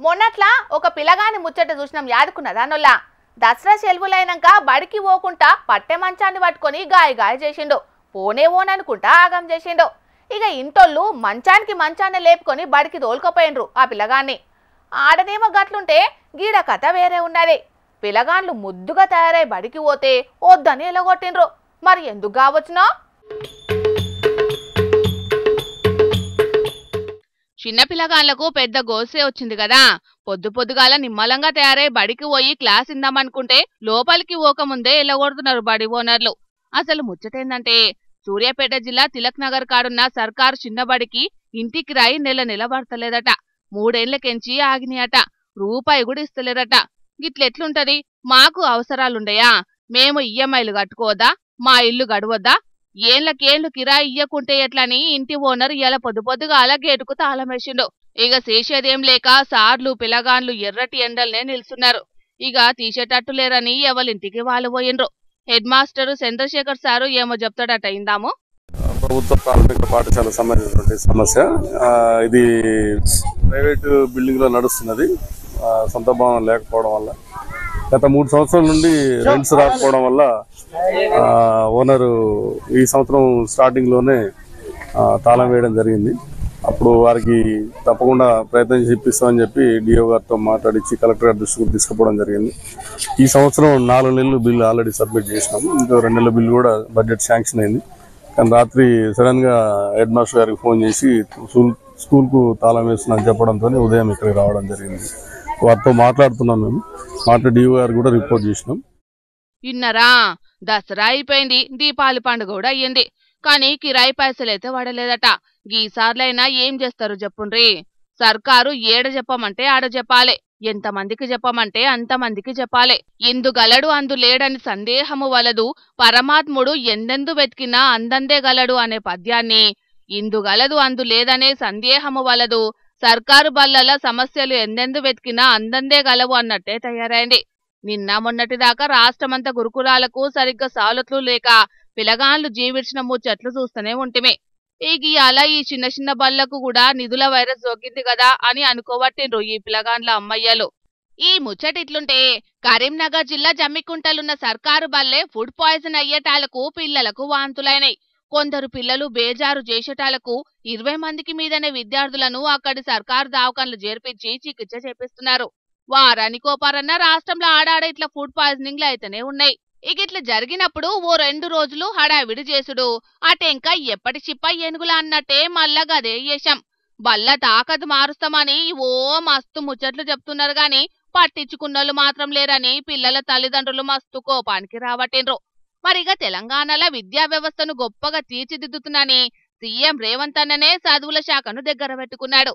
మొన్నట్లా ఒక పిల్లగాని ముచ్చట చూసినాం యాదుకున్నదా నొల్లా. దసరా సెలవులైనాక బడికి పోకుండా పట్టె మంచాన్ని పట్టుకొని గాయ చేసిండు. పోనే ఓననుకుంటా ఆగం చేసిండు. ఇక ఇంటోళ్ళు మంచానికి మంచాన్ని లేపుకొని బడికి తోలుకపోయినరు ఆ పిల్లగాన్ని. ఆడనేమో గట్లుంటే గీడ కథ వేరే ఉన్నది. పిల్లగాన్లు ముద్దుగా తయారై బడికి పోతే వద్దని ఎలగొట్టిండ్రు. మరి ఎందుకు కావచ్చునో. చిన్న పిల్లగాళ్లకు పెద్ద గోసే వచ్చింది కదా. పొద్దుగాల నిమ్మలంగా తయారై బడికి పోయి క్లాస్ ఇందామనుకుంటే లోపలికి పోకముందే ఎల్లగొడుతున్నారు బడి ఓనర్లు. అసలు ముచ్చటేందంటే సూర్యాపేట జిల్లా తిలక్ నగర్ కాడున్న సర్కారు చిన్నబడికి ఇంటికి రాయి నెల పడతలేదట. 3 ఏళ్లకెంచి ఆగినాయట. రూపాయి కూడా ఇస్తలేరట. గిట్లెట్లుంటది? మాకు అవసరాలుండయా? మేము ఈఎంఐలు కట్టుకోవద్దా? మా ఇల్లు గడవద్దా? ఏళ్లకేళ్లు కిరాయి ఇయ్యకుంటే ఎట్లని ఇంటి ఓనర్ ఇలా పొద్దుగాల గేటుకు తాళమేసిండు. ఇక చేసేదేం లేక సార్లు పిల్లగాన్లు ఎర్రటి ఎండల్నే నిల్చున్నారు. ఇక తీసేటట్టు లేరని ఎవరింటికి వాళ్ళు పోయిండ్రు. హెడ్ మాస్టర్ చంద్రశేఖర్ సారు ఏమో చెప్తాడట, ఇందాము. ప్రభుత్వ ప్రాథమిక పాఠశాల సంబంధించినటువంటి సమస్య ఇది. ప్రైవేటు బిల్డింగ్ లో నడుస్తున్నది. సొంత భవనం లేకపోవడం వల్ల గత 3 సంవత్సరాల నుండి రెంట్స్ రాకపోవడం వల్ల ఓనరు ఈ సంవత్సరం స్టార్టింగ్ లోనే తాళం వేయడం జరిగింది. అప్పుడు వారికి తప్పకుండా ప్రయత్నం చేపిస్తామని చెప్పి డిఓ గారితో మాట్లాడించి కలెక్టర్ గారి దృష్టికి తీసుకుపోవడం జరిగింది. ఈ సంవత్సరం 4 నెలలు బిల్లు ఆల్రెడీ సబ్మిట్ చేసినాము. ఇంకో 2 నెలల బిల్లు కూడా బడ్జెట్ శాంక్షన్ అయింది. కానీ రాత్రి సడన్ గా హెడ్ మాస్టర్ గారికి ఫోన్ చేసి స్కూల్ కు తాళం వేస్తున్నాను చెప్పడంతో ఉదయం ఇక్కడికి రావడం జరిగింది. వారితో మాట్లాడుతున్నాం. మేము డిఓ గారు కూడా రిపోర్ట్ చేసినాం. ఇన్నరా, దసరా అయిపోయింది, దీపావళి పండుగ కూడా అయ్యింది. కానీ కిరాయి పైసలైతే పడలేదట. గీసార్లైనా ఏం చేస్తారు చెప్పుండ్రి. సర్కారు ఏడ చెప్పమంటే ఆడ చెప్పాలే, ఎంతమందికి చెప్పమంటే అంతమందికి చెప్పాలే. ఇందుగలడు అందు లేడని సందేహము వలదు, పరమాత్ముడు ఎందెందు వెతికినా అందందే గలడు అనే పద్యాన్ని ఇందుగలదు అందు లేదనే సందేహము వలదు, సర్కారు బల్లల సమస్యలు ఎందెందు వెతికినా అందందే గలవు అన్నట్టే తయారైంది. నిన్న మొన్నటిదాకా రాష్ట్రమంతా గురుకులాలకు సరిగ్గా సాలట్లు లేక పిలగాన్లు జీవించిన ముచ్చట్లు చూస్తూనే ఉంటిమే. అలా ఈ చిన్న బళ్లకు కూడా నిధుల వైరస్ సోకింది కదా అని అనుకోబట్టిండ్రు ఈ పిలగాన్ల అమ్మయ్యలు. ఈ ముచ్చటిట్లుంటే కరీంనగర్ జిల్లా జమ్మికుంటలున్న సర్కారు బల్లే ఫుడ్ పాయిజన్ అయ్యేటాలకు పిల్లలకు వాంతులైనాయి. కొందరు పిల్లలు బేజారు చేసేటాలకు 20 మందికి మీదనే విద్యార్థులను అక్కడి సర్కారు దవాఖానలు చేర్పించి చికిత్స చేపిస్తున్నారు. వారానికోపారన్నా రాష్ట్రంలో ఆడాడ ఇట్లా ఫుడ్ పాయిజనింగ్లు అయితేనే ఉన్నాయి. ఇట్లా జరిగినప్పుడు ఓ 2 రోజులు హడావిడి చేసుడు, అటెంక ఎప్పటి చిప్ప ఏనుగులా అన్నట్టే మళ్ళా గదే చేశాం. బల్ల తాకదు మారుస్తామని ఓ మస్తు ముచ్చట్లు చెప్తున్నారు గాని పట్టించుకున్నోళ్ళు మాత్రం లేరని పిల్లల తల్లిదండ్రులు మస్తు కోపానికి రావట్టిండ్రు. మరిగ తెలంగాణలో విద్యా వ్యవస్థను గొప్పగా తీర్చిదిద్దుతున్నాని సీఎం రేవంత్ అన్ననే చదువుల శాఖను దగ్గర పెట్టుకున్నాడు.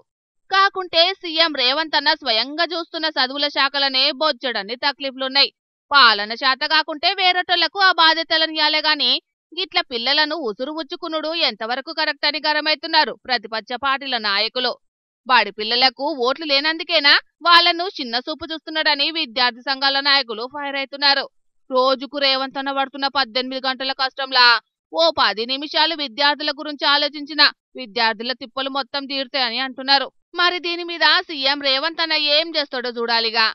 కాకుంటే సీఎం రేవంత్ అన్న స్వయంగా చూస్తున్న చదువుల శాఖలనే బొచ్చడన్ని తక్లీఫ్లున్నాయి. పాలన శాత కాకుంటే వేరేటోళ్లకు ఆ బాధ్యతలను ఇయ్యాలే గాని గిట్ల పిల్లలను ఉసురు ఉచ్చుకునుడు ఎంతవరకు కరెక్ట్ అని గరమైతున్నారు ప్రతిపక్ష పార్టీల నాయకులు. బాడి పిల్లలకు ఓట్లు లేనందుకేనా వాళ్లను చిన్న చూపు చూస్తున్నాడని విద్యార్థి సంఘాల నాయకులు ఫైర్ అవుతున్నారు. రోజుకు రేవంత్ అన్న పడుతున్న 18 గంటల కష్టంలా ఓ 10 నిమిషాలు విద్యార్థుల గురించి ఆలోచించిన విద్యార్థుల తిప్పలు మొత్తం తీరుతాయని అంటున్నారు. మరి దీని మీద సీఎం రేవంత్ అన్న ఏం చేస్తాడో చూడాలిగా.